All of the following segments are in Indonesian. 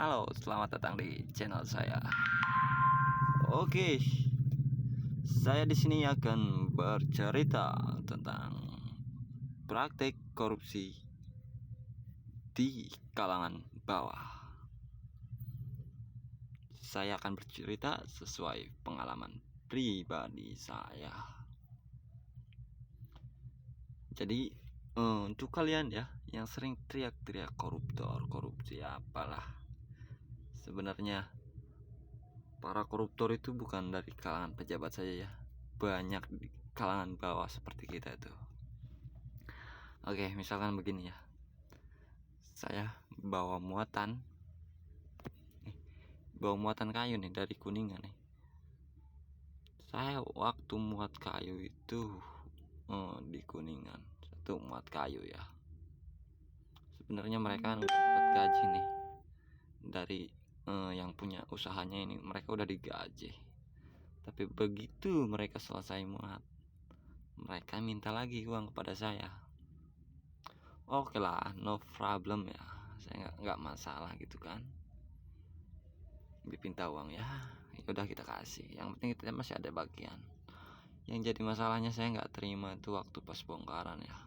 Halo, selamat datang di channel saya. Oke, saya di sini akan bercerita tentang praktik korupsi di kalangan bawah. Saya akan bercerita sesuai pengalaman pribadi saya. Jadi untuk kalian ya yang sering teriak-teriak koruptor, korupsi apalah, sebenarnya para koruptor itu bukan dari kalangan pejabat saja ya, banyak di kalangan bawah seperti kita itu. Oke, misalkan begini ya, saya bawa muatan kayu nih dari Kuningan nih. Saya waktu muat kayu itu di Kuningan, satu muat kayu ya, sebenarnya mereka udah dapat gaji nih dari yang punya usahanya ini, mereka udah digaji. Tapi begitu mereka selesai muat, mereka minta lagi uang kepada saya. Oke lah, no problem ya, saya nggak masalah gitu kan. Dipinta uang ya udah kita kasih, yang penting kita masih ada bagian. Yang jadi masalahnya saya nggak terima itu waktu pas bongkaran ya.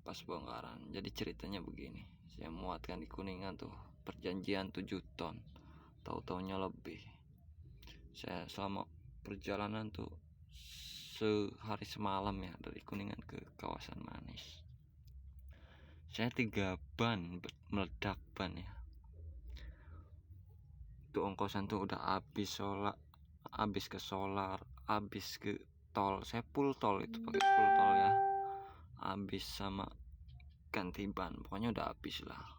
Pas bongkaran, jadi ceritanya begini, saya muatkan di Kuningan tuh perjanjian 7 ton, tahu-taunya lebih. Saya selama perjalanan tuh sehari semalam ya dari Kuningan ke kawasan Manis. Saya 3 ban meledak ban ya. Itu ongkosan tuh udah habis ke solar, habis ke tol. Saya full tol itu, pakai full tol ya. Habis sama ganti ban, pokoknya udah habis lah.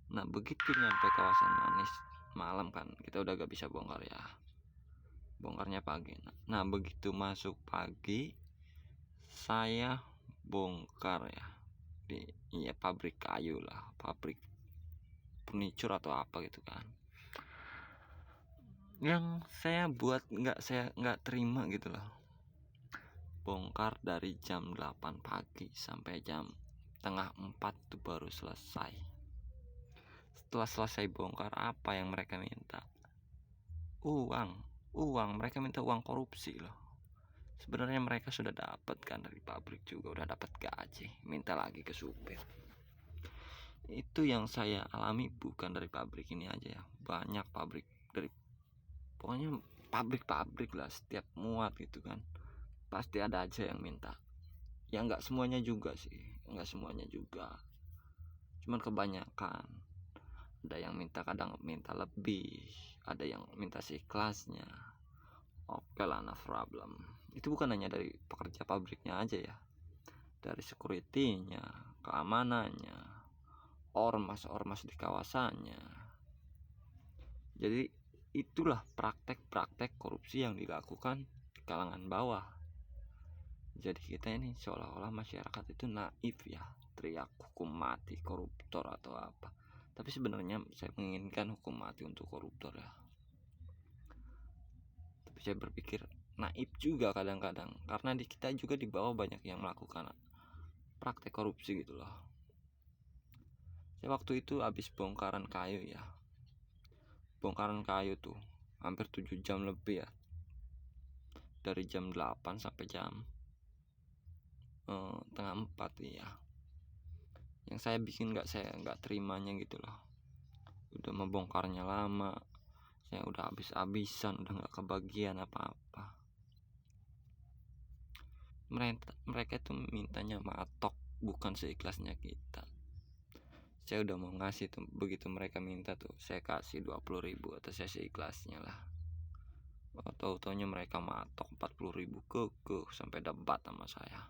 Nah begitu nyampe kawasan Manis malam kan, kita udah gak bisa bongkar ya, bongkarnya pagi. Nah begitu masuk pagi, saya bongkar ya di pabrik kayu lah, pabrik furniture atau apa gitu kan. Yang saya nggak terima gitu loh, bongkar dari jam 8 pagi sampai jam tengah 4 tuh baru selesai. Setelah selesai bongkar, apa yang mereka minta? Uang. Mereka minta uang korupsi loh. Sebenarnya mereka sudah dapat kan dari pabrik juga, udah dapat gaji, minta lagi ke supir. Itu yang saya alami bukan dari pabrik ini aja ya, banyak pabrik, dari pokoknya pabrik lah, setiap muat gitu kan pasti ada aja yang minta. Ya nggak semuanya juga sih, nggak semuanya juga, cuman kebanyakan. Ada yang minta, kadang minta lebih, ada yang minta seikhlasnya. Oke lah, no problem. Itu bukan hanya dari pekerja pabriknya aja ya, dari security-nya, keamanannya, ormas di kawasannya. Jadi itulah praktek-praktek korupsi yang dilakukan di kalangan bawah. Jadi kita ini seolah-olah masyarakat itu naif ya, teriak hukum mati koruptor atau apa. Tapi sebenarnya saya menginginkan hukum mati untuk koruptor ya. Tapi saya berpikir naif juga kadang-kadang, karena di kita juga di bawah banyak yang melakukan praktek korupsi gitu loh. Saya waktu itu habis bongkaran kayu ya, bongkaran kayu tuh hampir 7 jam lebih ya, dari jam 8 sampai jam tengah 4 ya. Yang saya bikin saya nggak terimanya gitu loh, udah membongkarnya lama, saya udah habis-habisan, udah nggak kebagian apa-apa. Mereka tuh mintanya matok, bukan seikhlasnya kita. Saya udah mau ngasih tuh, begitu mereka minta tuh saya kasih 20.000 atau saya seikhlasnya lah. Tahu-taunya mereka matok 40.000, sampai debat sama saya.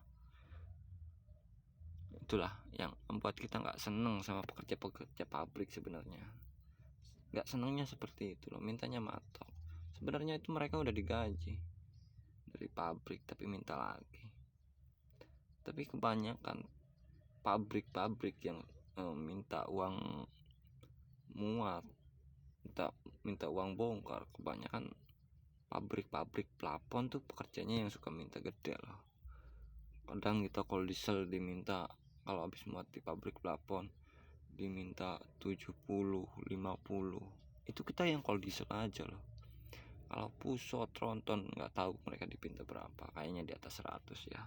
Itulah yang membuat kita nggak seneng sama pekerja-pekerja pabrik sebenarnya. Nggak senengnya seperti itu loh, mintanya matok. Sebenarnya itu mereka udah digaji dari pabrik tapi minta lagi. Tapi kebanyakan pabrik-pabrik yang minta uang muat, minta uang bongkar, kebanyakan pabrik-pabrik plafon tuh pekerjanya yang suka minta gede loh. Kadang kita kalau diesel diminta, kalau habis muat di pabrik plafon diminta 70, 50. Itu kita yang kalau diesel aja loh. Kalau pusat tronton nggak tahu mereka dipinta berapa, kayaknya di atas 100 ya.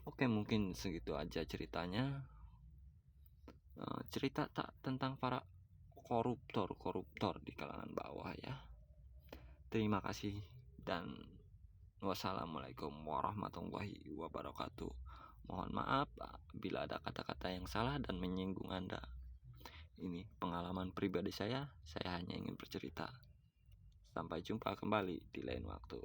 Oke, mungkin segitu aja ceritanya. Cerita tak tentang para koruptor di kalangan bawah ya. Terima kasih dan wassalamualaikum warahmatullahi wabarakatuh. Mohon maaf bila ada kata-kata yang salah dan menyinggung Anda. Ini pengalaman pribadi saya hanya ingin bercerita. Sampai jumpa kembali di lain waktu.